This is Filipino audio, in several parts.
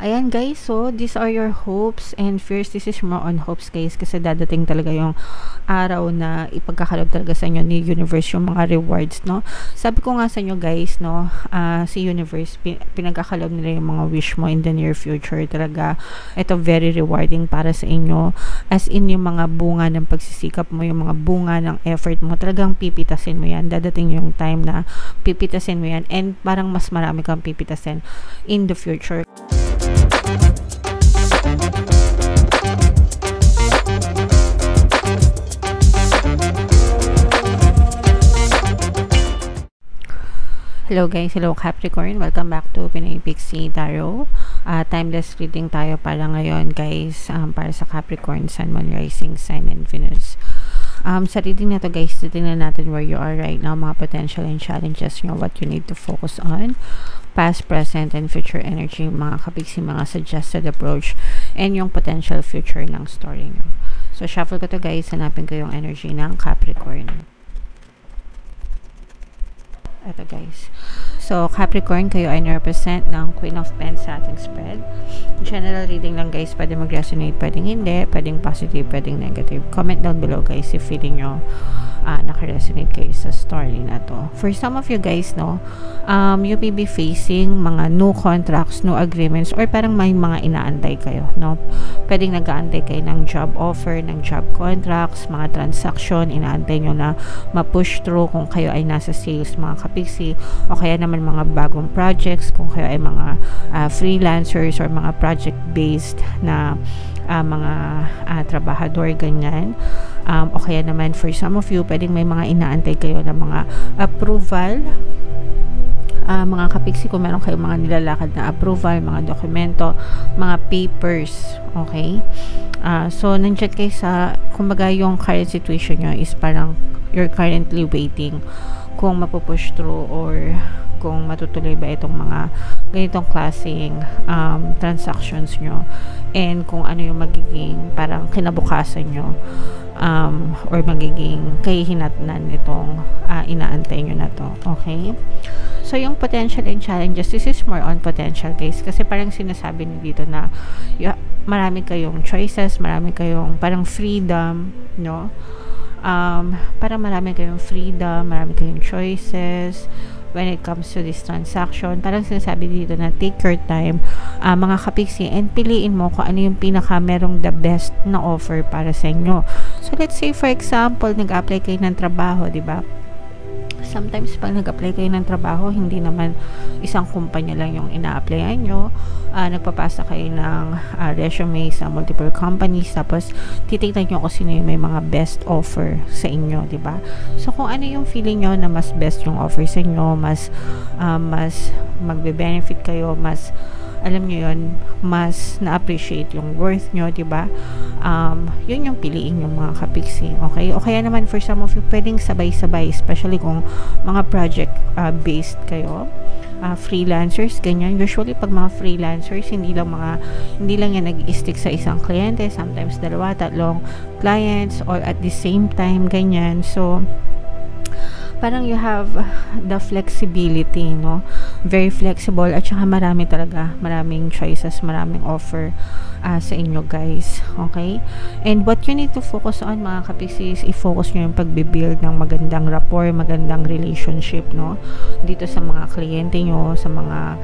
Ayan guys, so these are your hopes and fears. This is more on hopes guys, kasi dadating talaga yung araw na ipagkakalob talaga sa inyo ni universe yung mga rewards, no? Sabi ko nga sa inyo guys, no, si universe, pinagkakalob nila yung mga wish mo in the near future. Talaga, ito very rewarding para sa inyo. As in, yung mga bunga ng pagsisikap mo, yung mga bunga ng effort mo, talagang pipitasin mo yan. Dadating yung time na pipitasin mo yan, and parang mas marami kang pipitasin in the future. Hello guys, hello Capricorn, welcome back to Pinoy Pixie Tarot. Timeless reading tayo para ngayon guys, para sa Capricorn, Sun, Moon, Rising, Sign, and Venus. Sa reading na to guys, titingnan natin where you are right now, mga potential and challenges nyo, what you need to focus on, past, present, and future energy, mga kapiksi, mga suggested approach, and yung potential future ng story nyo. So shuffle ko to guys, hanapin ko yung energy ng Capricorn. Ito guys. So, Capricorn, kayo ay represent ng Queen of Pens sa ating spread. General reading lang guys, pwede mag-resonate, pwedeng hindi, pwedeng positive, pwedeng negative. Comment down below guys if feeling nyo naka-resonate kayo sa story na to. For some of you guys, no, you may be facing mga new contracts, new agreements, or parang may mga inaantay kayo, no? Pwedeng nag-aantay kayo ng job offer, ng job contracts, mga transaction, inaantay nyo na ma-push through kung kayo ay nasa sales, mga kapiksi, o kaya naman mga bagong projects, kung kayo ay mga freelancers or mga project-based na mga trabahador, ganyan. O kaya naman for some of you, pwedeng may mga inaantay kayo na mga approval, mga kapiksi, kung meron kayong mga nilalakad na approval, mga dokumento, mga papers, okay? So, nandiyan kayo sa, kumbaga yung current situation nyo is parang you're currently waiting kung mapupush through or kung matutuloy ba itong mga ganitong klaseng transactions nyo, and kung ano yung magiging parang kinabukasan nyo, or magiging kahihinatnan itong inaantay nyo na to, okay? So, yung potential and challenges, this is more on potential guys, kasi parang sinasabi nyo dito na marami kayong choices, marami kayong parang freedom, no? Parang marami kayong freedom, marami kayong choices when it comes to this transaction. Parang sinasabi dito na take your time, mga kapiksi, and piliin mo kung ano yung pinaka merong the best na offer para sa inyo. So let's say for example, nag-apply kayo ng trabaho, di ba? Sometimes pag nag-apply kayo ng trabaho, hindi naman isang kumpanya lang yung ina-applyan nyo. Nagpapasa kayo ng resume sa multiple companies, tapos titignan nyo kung sino yung may mga best offer sa inyo, diba? So kung ano yung feeling nyo na mas best yung offer sa inyo, mas magbe-benefit kayo, mas alam nyo yun, mas na-appreciate yung worth nyo, diba? Yun yung piliin yung mga kapiksi, okay? O kaya naman for some of you, pwedeng sabay-sabay, especially kung mga project based kayo, freelancers, ganyan. Usually pag mga freelancers, hindi lang yan nag-i-stick sa isang kliyente, sometimes dalawa, tatlong clients, or at the same time, ganyan. So parang you have the flexibility, no? Very flexible, at saka maraming choices, maraming offer sa inyo guys, okay? And what you need to focus on mga kapiksi is i-focus nyo yung pagbibuild ng magandang rapport, magandang relationship, no? Dito sa mga kliyente nyo, sa mga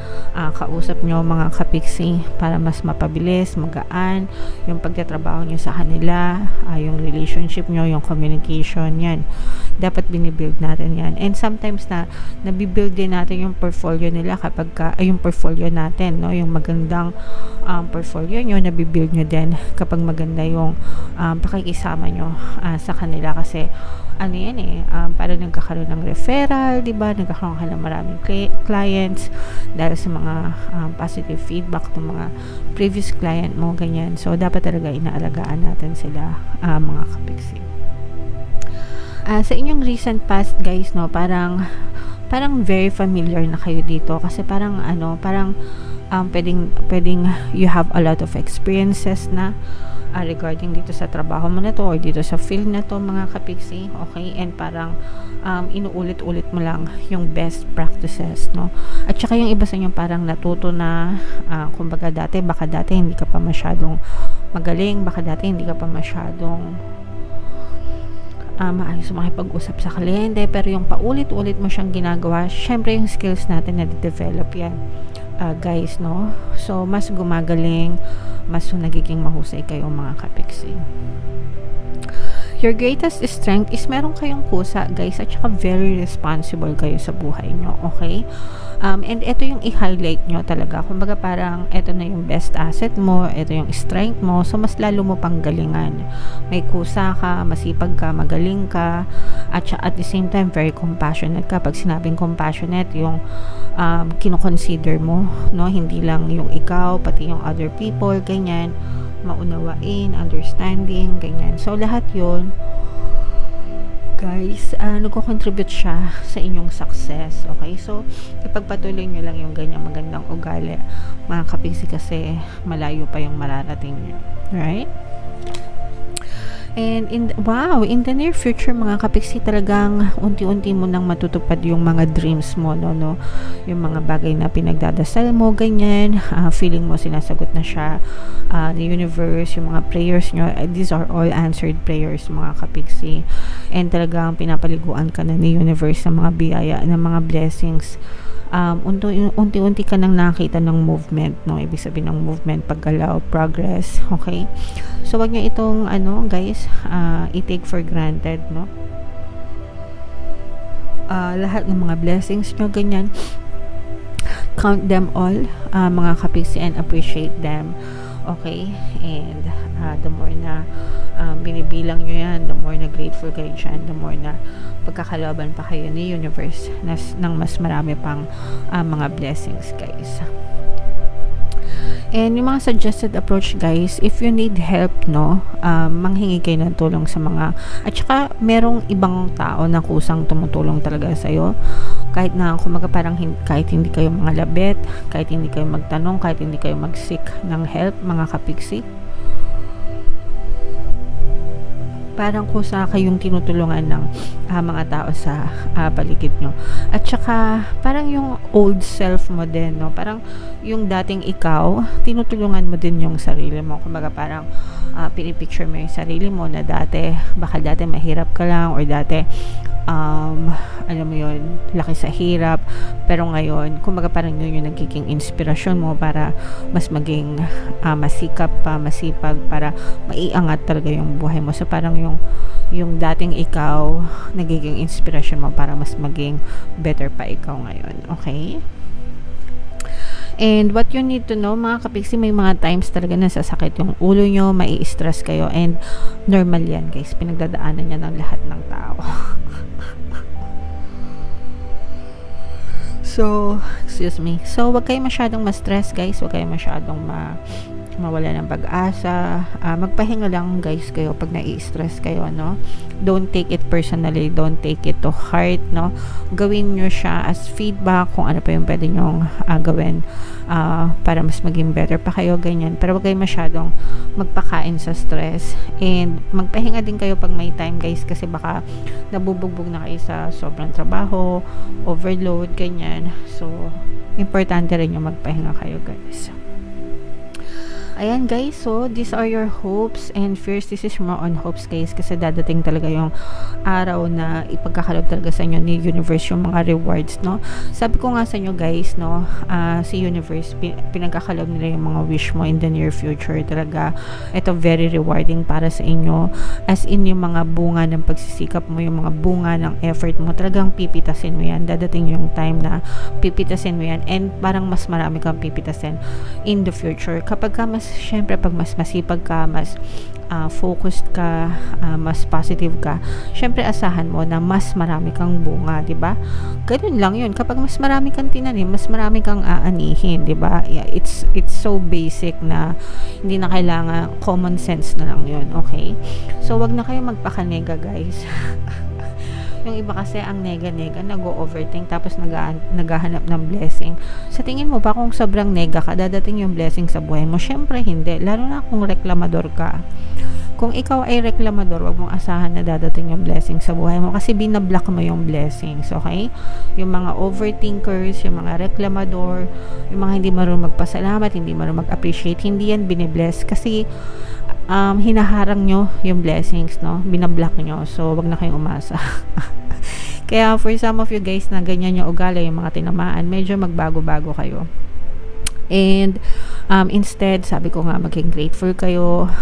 kausap nyo, mga kapiksi, para mas mapabilis, magaan yung pagtatrabaho nyo sa kanila, yung relationship nyo, yung communication, yan. Dapat binibuild natin yan. And sometimes nabibuild din natin yung portfolio nila kapag yung portfolio natin, no? Yung magandang portfolio nyo, nabibuild nyo din kapag maganda yung pakikisama nyo sa kanila, kasi ano yan para nagkakaroon ng referral, diba? Nagkakaroon ka ng maraming clients dahil sa mga positive feedback ng mga previous client mo, ganyan. So dapat talaga inaalagaan natin sila, mga kapiksi. Sa inyong recent past guys, no, parang very familiar na kayo dito, kasi parang pwedeng you have a lot of experiences na regarding dito sa trabaho mo na to or dito sa field na to, mga kapiksi. Okay, and parang inuulit-ulit mo lang yung best practices, no? At saka yung iba sa inyo parang natuto na, kumbaga baka dati hindi ka pa masyadong magaling, baka dati hindi ka pa masyadong maayos makipag-usap sa kliyente, pero yung paulit-ulit mo siyang ginagawa, syempre yung skills natin na develop yan, guys, no? So mas gumagaling, mas nagiging mahusay kayo, mga kapiksi. Your greatest strength is meron kayong kusa, guys, at saka very responsible kayo sa buhay nyo, okay? And ito yung i-highlight nyo talaga. Kumbaga parang ito na yung best asset mo, ito yung strength mo, so mas lalo mo pang galingan. May kusa ka, masipag ka, magaling ka, at the same time very compassionate ka. Pag sinabing compassionate, yung kinoconsider mo, no? Hindi lang yung ikaw, pati yung other people, ganyan, maunawain, understanding, ganyan. So lahat yun, guys, nagko-contribute siya sa inyong success, okay? So ipagpatuloy nyo lang yung ganyang magandang ugali, mga kapiksi, kasi malayo pa yung mararating nyo, right? And in the near future, mga kapiksi, talagang unti-unti mo nang matutupad yung mga dreams mo, no? Yung mga bagay na pinagdadasal mo, ganyan, feeling mo sinasagot na siya the universe, yung mga prayers nyo, these are all answered prayers, mga kapiksi. And talagang pinapaliguan ka na ni universe ng mga biyaya, ng mga blessings. Unti-unti ka nang nakita ng movement, no? Ibig sabihin ng movement, paggalaw, progress, okay? So wag niyo itong guys, i-take for granted, no? Lahat ng mga blessings nyo, ganyan, count them all, mga kapiksi, and appreciate them, okay? And the more na binibilang nyo yan, the more na grateful kayo dyan, the more na pagkakalaban pa kayo ni universe ng mas marami pang mga blessings, guys. And yung mga suggested approach, guys, if you need help, no, manghingi kayo ng tulong sa mga, at saka merong ibang tao na kusang tumutulong talaga sa'yo, kahit na kumaga parang kahit hindi kayo mga labet, kahit hindi kayo magtanong, kahit hindi kayo mag-seek ng help, mga kapiksi, parang kusa kayong tinutulungan ng mga tao sa paligid nyo. At saka parang yung old self mo din, no? Parang yung dating ikaw, tinutulungan mo din yung sarili mo. Kumbaga parang pinipicture mo yung sarili mo na baka dati mahirap ka lang, or dati alam mo yun, laki sa hirap, pero ngayon kumbaga parang yun yung nagiging inspirasyon mo para mas maging masikap pa, masipag, para maiangat talaga yung buhay mo. So parang yung dating ikaw nagiging inspirasyon mo para mas maging better pa ikaw ngayon, okay? And what you need to know, mga kapiksi, may mga times talaga na sasakit yung ulo nyo, mai-stress kayo, and normal yan, guys, pinagdadaanan yan ng lahat ng tao. So, excuse me. So, wag kayo masyadong ma-stress, guys. Wag kayo masyadong mawala ng pag-asa. Magpahinga lang, guys, kayo pag nai-stress kayo, no? Don't take it personally. Don't take it to heart, no? Gawin nyo siya as feedback kung ano pa yung pwede nyong gawin para mas maging better pa kayo, ganyan. Pero wag kayo masyadong magpakain sa stress. And magpahinga din kayo pag may time, guys, kasi baka nabubugbog na kayo sa sobrang trabaho, overload, ganyan. So, importante rin yung magpahinga kayo, guys. Ayan, guys, so these are your hopes and fears. This is more on hopes, guys, kasi dadating talaga yung araw na ipagkakalob talaga sa inyo ni universe yung mga rewards, no? Sabi ko nga sa inyo, guys, no, si universe, pinagkakalob nila yung mga wish mo in the near future. Talaga ito very rewarding para sa inyo, as in yung mga bunga ng pagsisikap mo, yung mga bunga ng effort mo, talagang pipitasin mo yan. Dadating yung time na pipitasin mo yan, and parang mas marami kang pipitasin in the future kapag ka syempre pag mas masipag ka, mas focused ka, mas positive ka, syempre asahan mo na mas marami kang bunga, 'di ba? Ganun lang 'yun. Kapag mas marami kang tinanim, mas marami kang aanihin, 'di ba? Yeah, it's so basic na hindi na kailangan, common sense na lang 'yun, okay? So wag na kayo magpakanega, guys. Yung iba kasi ang nega-nega, nag-overthink tapos naghahanap ng blessing. Sa tingin mo ba kung sobrang nega ka, dadating yung blessing sa buhay mo? Syempre hindi, lalo na kung reklamador ka. Kung ikaw ay reklamador, wag mong asahan na dadating yung blessing sa buhay mo kasi binablock mo yung blessings, okay? Yung mga overthinkers, yung mga reklamador, yung mga hindi marunong magpasalamat, hindi marunong mag-appreciate, hindi yan binibless kasi hinaharang nyo yung blessings, no? Binablock nyo. So, wag na kayong umasa. Kaya for some of you guys na ganyan yung ugali, yung mga tinamaan, medyo magbago-bago kayo. And instead, sabi ko nga, maging grateful kayo,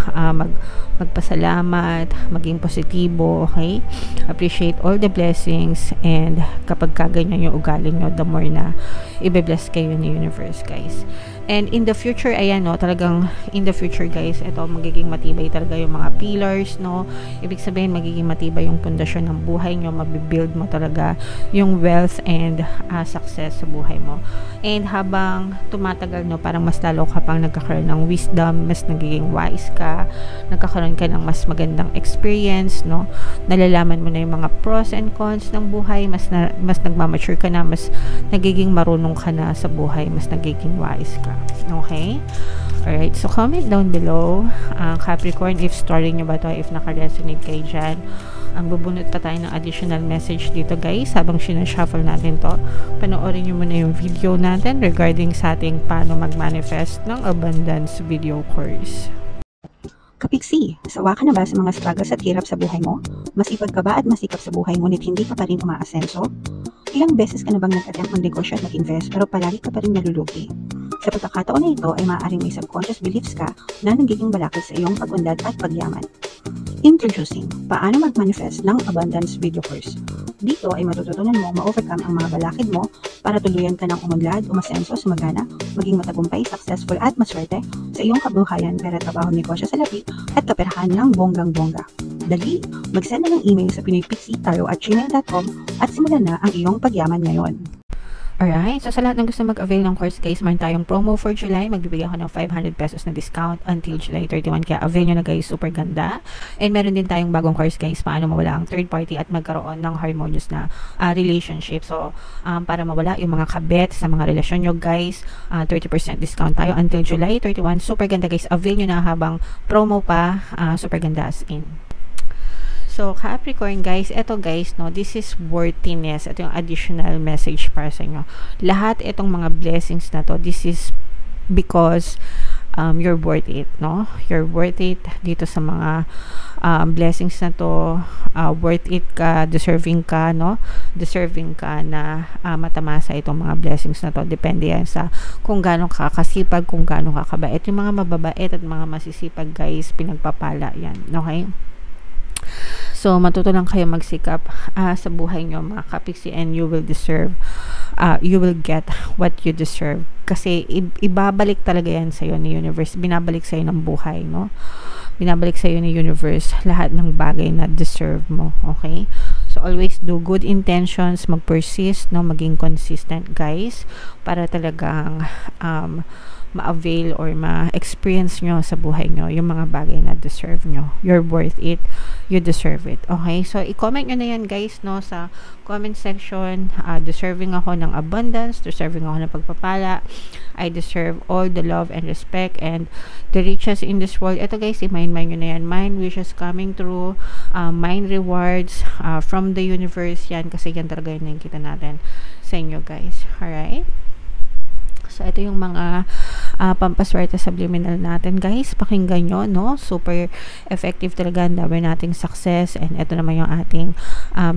magpasalamat, maging positibo, okay? Appreciate all the blessings, and kapag kaganyan yung ugali nyo, the more na i-bless kayo ni universe, guys. And in the future, ayan, no, talagang in the future, guys, ito, magiging matibay talaga yung mga pillars, no? Ibig sabihin, magiging matibay yung pundasyon ng buhay nyo, mabibuild mo talaga yung wealth and success sa buhay mo. And habang tumatagal, no, parang mas lalo ka pang nagkakaroon ng wisdom, mas nagiging wise ka, nagkakaroon ka ng mas magandang experience, no? Nalalaman mo na yung mga pros and cons ng buhay, mas nagmamature ka na, mas nagiging marunong ka na sa buhay, mas nagiging wise ka. Okay? Alright, so comment down below, Capricorn, if story nyo ba to, if naka-resonate kayo dyan. Ang bubunot pa tayo ng additional message dito, guys, habang sinashuffle natin to. Panoorin nyo muna yung video natin regarding sa ating paano mag-manifest ng abundance video course. Kapiksi, sawa ka na ba sa mga struggles at hirap sa buhay mo? Masipag ka ba at masikap sa buhay ngunit hindi ka pa rin umaasenso? Ilang beses ka na bang nag-attempt mag-negosyo at mag-invest pero palagi ka pa rin nalulugi? Sa pagkakataon na ito ay maaaring may subconscious beliefs ka na nagiging balakid sa iyong pag-unlad at pagyaman. Introducing, paano mag-manifest ng abundance video course. Dito ay matututunan mo ma-overcome ang mga balakid mo para tuluyan ka ng umunlad, umasenso, sumagana, maging matagumpay, successful at maswerte sa iyong kabuhayan, pera, trabaho, negosyo sa labi at kaperahan ng bonggang-bongga. Dali, mag-send na ng email sa pinoypixie@gmail.com at simulan na ang iyong pagyaman ngayon. Alright, so sa lahat ng gusto mag-avail ng course, guys, meron tayong promo for July. Magbibigay ako ng 500 pesos na discount until July 31. Kaya avail nyo na, guys, super ganda. And meron din tayong bagong course, guys, paano mawala ang third party at magkaroon ng harmonious na relationship. So, para mawala yung mga kabet sa mga relasyon nyo, guys, 30% discount tayo until July 31. Super ganda, guys. Avail nyo na habang promo pa. Super ganda as in. So, Capricorn, guys, eto, guys, no, this is worthiness. Ito yung additional message para sa inyo. Lahat itong mga blessings na to, this is because you're worth it, no? You're worth it dito sa mga blessings na to. Worth it ka, deserving ka, no? Deserving ka na matamasa itong mga blessings na to. Depende yan sa kung gaano ka kasipag, kung gaano ka kabait. Yung mga mababait at mga masisipag, guys, pinagpapala yan, okay? So, matuto lang kayo magsikap sa buhay nyo, mga kapiksi, and you will deserve, you will get what you deserve. Kasi, ibabalik talaga yan sa'yo ni universe. Binabalik sa'yo ng buhay, no? Binabalik sa'yo ni universe lahat ng bagay na deserve mo, okay? So, always do good intentions, mag-persist, no? Maging consistent, guys, para talagang, ma-avail or ma-experience nyo sa buhay nyo yung mga bagay na deserve nyo. You're worth it. You deserve it. Okay? So, i-comment nyo na yan, guys, no, sa comment section. Deserving ako ng abundance. Deserving ako ng pagpapala. I deserve all the love and respect and the riches in this world. Ito, guys, i-mind nyo na yan. Mind wishes coming through. Mind rewards from the universe. Yan, kasi yan talaga yung nakikita natin sa inyo, guys. Alright? So, ito yung mga pampaswerte subliminal natin, guys. Pakinggan nyo, no? Super effective talaga. Ang dami nating success. And ito naman yung ating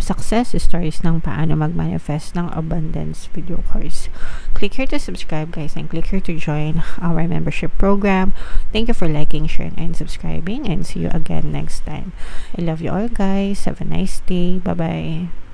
success stories ng paano mag-manifest ng abundance video course. Click here to subscribe, guys. And click here to join our membership program. Thank you for liking, sharing, and subscribing. And see you again next time. I love you all, guys. Have a nice day. Bye-bye.